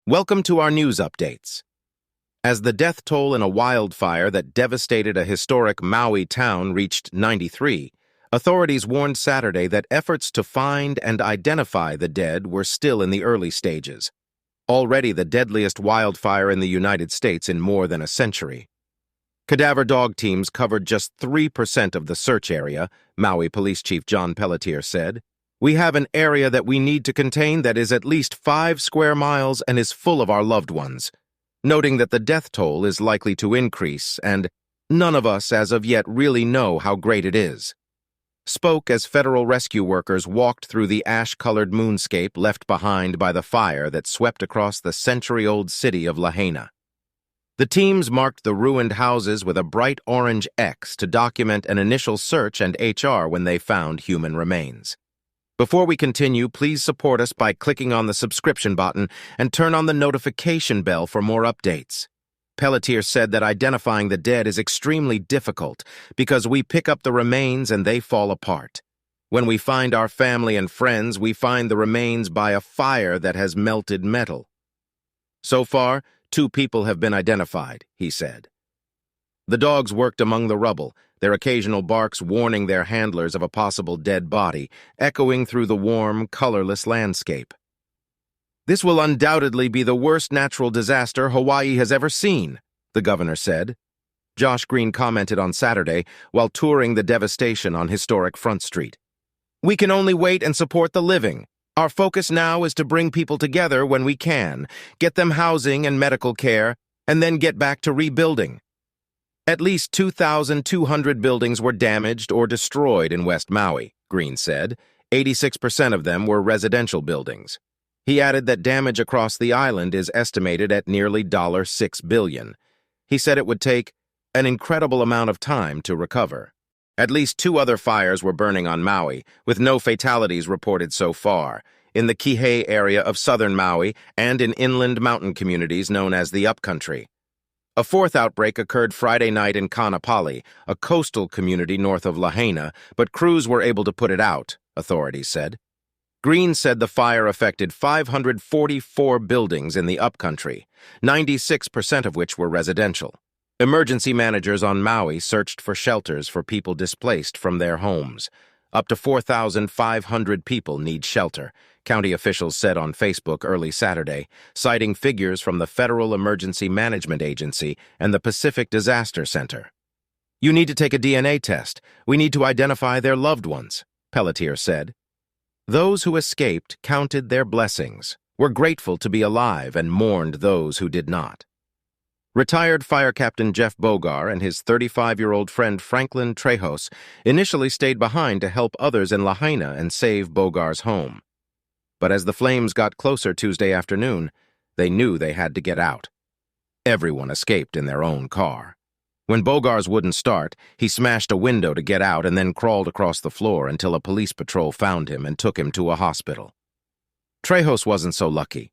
Welcome to our news updates. As the death toll in a wildfire that devastated a historic Maui town reached 93, authorities warned Saturday that efforts to find and identify the dead were still in the early stages. Already the deadliest wildfire in the United States in more than a century. Cadaver dog teams covered just 3% of the search area, Maui Police Chief John Pelletier said. We have an area that we need to contain that is at least 5 square miles and is full of our loved ones, noting that the death toll is likely to increase and none of us as of yet really know how great it is. Spoke as federal rescue workers walked through the ash-colored moonscape left behind by the fire that swept across the century-old city of Lahaina. The teams marked the ruined houses with a bright orange X to document an initial search and HR when they found human remains. Before we continue, please support us by clicking on the subscription button and turn on the notification bell for more updates. Pelletier said that identifying the dead is extremely difficult because we pick up the remains and they fall apart. When we find our family and friends, we find the remains by a fire that has melted metal. So far, 2 people have been identified, he said. The dogs worked among the rubble, their occasional barks warning their handlers of a possible dead body, echoing through the warm, colorless landscape. This will undoubtedly be the worst natural disaster Hawaii has ever seen, the governor said. Josh Green commented on Saturday while touring the devastation on historic Front Street. We can only wait and support the living. Our focus now is to bring people together when we can, get them housing and medical care, and then get back to rebuilding. At least 2,200 buildings were damaged or destroyed in West Maui, Green said. 86% of them were residential buildings. He added that damage across the island is estimated at nearly $6 billion. He said it would take an incredible amount of time to recover. At least 2 other fires were burning on Maui, with no fatalities reported so far, in the Kihei area of southern Maui and in inland mountain communities known as the Upcountry. A 4th outbreak occurred Friday night in Kaanapali, a coastal community north of Lahaina, but crews were able to put it out, authorities said. Green said the fire affected 544 buildings in the Upcountry, 96% of which were residential. Emergency managers on Maui searched for shelters for people displaced from their homes. Up to 4,500 people need shelter, county officials said on Facebook early Saturday, citing figures from the Federal Emergency Management Agency and the Pacific Disaster Center. You need to take a DNA test. We need to identify their loved ones, Pelletier said. Those who escaped counted their blessings, were grateful to be alive, and mourned those who did not. Retired Fire Captain Jeff Bogar and his 35-year-old friend Franklin Trejos initially stayed behind to help others in Lahaina and save Bogar's home. But as the flames got closer Tuesday afternoon, they knew they had to get out. Everyone escaped in their own car. When Bogar's wouldn't start, he smashed a window to get out and then crawled across the floor until a police patrol found him and took him to a hospital. Trejos wasn't so lucky.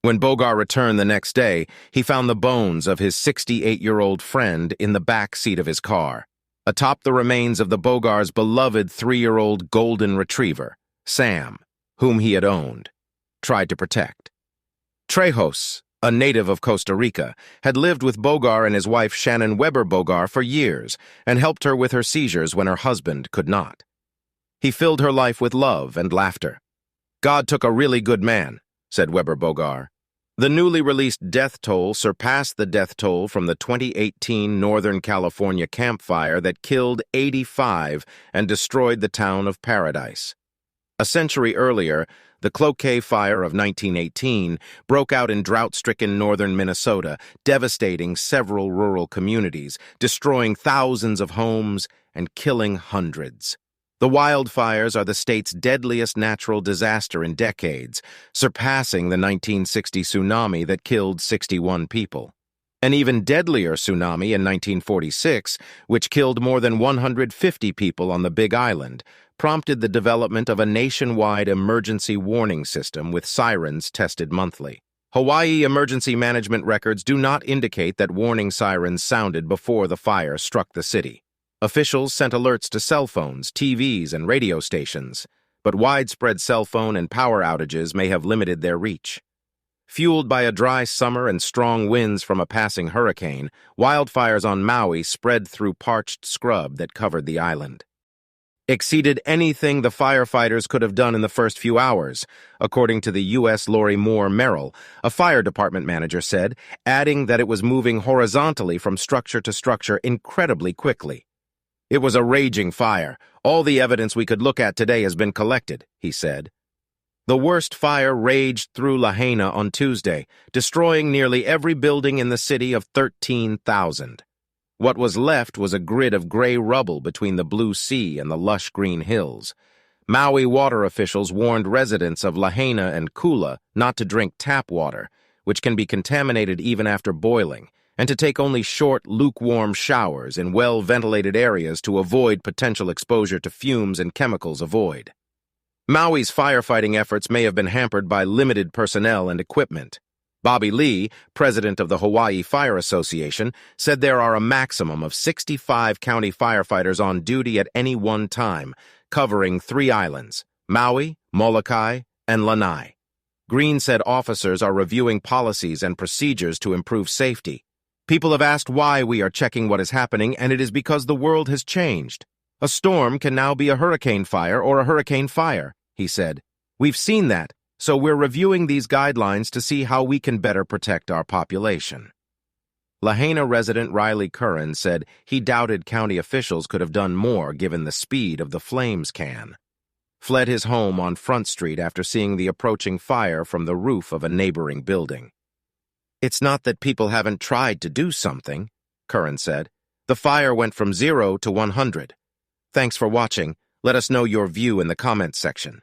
When Bogar returned the next day, he found the bones of his 68-year-old friend in the back seat of his car, atop the remains of the Bogar's beloved 3-year-old golden retriever, Sam, whom he had owned, tried to protect. Trejos, a native of Costa Rica, had lived with Bogar and his wife Shannon Weber Bogar for years and helped her with her seizures when her husband could not. He filled her life with love and laughter. God took a really good man, said Weber Bogar. The newly released death toll surpassed the death toll from the 2018 Northern California Camp Fire that killed 85 and destroyed the town of Paradise. A century earlier, the Cloquet Fire of 1918 broke out in drought-stricken northern Minnesota, devastating several rural communities, destroying thousands of homes and killing hundreds. The wildfires are the state's deadliest natural disaster in decades, surpassing the 1960 tsunami that killed 61 people. An even deadlier tsunami in 1946, which killed more than 150 people on the Big Island, prompted the development of a nationwide emergency warning system with sirens tested monthly. Hawaii emergency management records do not indicate that warning sirens sounded before the fire struck the city. Officials sent alerts to cell phones, TVs, and radio stations, but widespread cell phone and power outages may have limited their reach. Fueled by a dry summer and strong winds from a passing hurricane, wildfires on Maui spread through parched scrub that covered the island. Exceeded anything the firefighters could have done in the first few hours, according to the U.S. Lori Moore Merrill, a fire department manager said, adding that it was moving horizontally from structure to structure incredibly quickly. "It was a raging fire. All the evidence we could look at today has been collected," he said. The worst fire raged through Lahaina on Tuesday, destroying nearly every building in the city of 13,000. What was left was a grid of gray rubble between the blue sea and the lush green hills. Maui water officials warned residents of Lahaina and Kula not to drink tap water, which can be contaminated even after boiling, and to take only short, lukewarm showers in well-ventilated areas to avoid potential exposure to fumes and chemicals avoid. Maui's firefighting efforts may have been hampered by limited personnel and equipment. Bobby Lee, president of the Hawaii Fire Association, said there are a maximum of 65 county firefighters on duty at any one time, covering 3 islands, Maui, Molokai, and Lanai. Green said officers are reviewing policies and procedures to improve safety. "People have asked why we are checking what is happening, and it is because the world has changed. A storm can now be a hurricane fire or a hurricane fire," he said. "We've seen that. So we're reviewing these guidelines to see how we can better protect our population." Lahaina resident Riley Curran said he doubted county officials could have done more given the speed of the flames can. Fled his home on Front Street after seeing the approaching fire from the roof of a neighboring building. "It's not that people haven't tried to do something," Curran said. "The fire went from 0 to 100. Thanks for watching. Let us know your view in the comments section."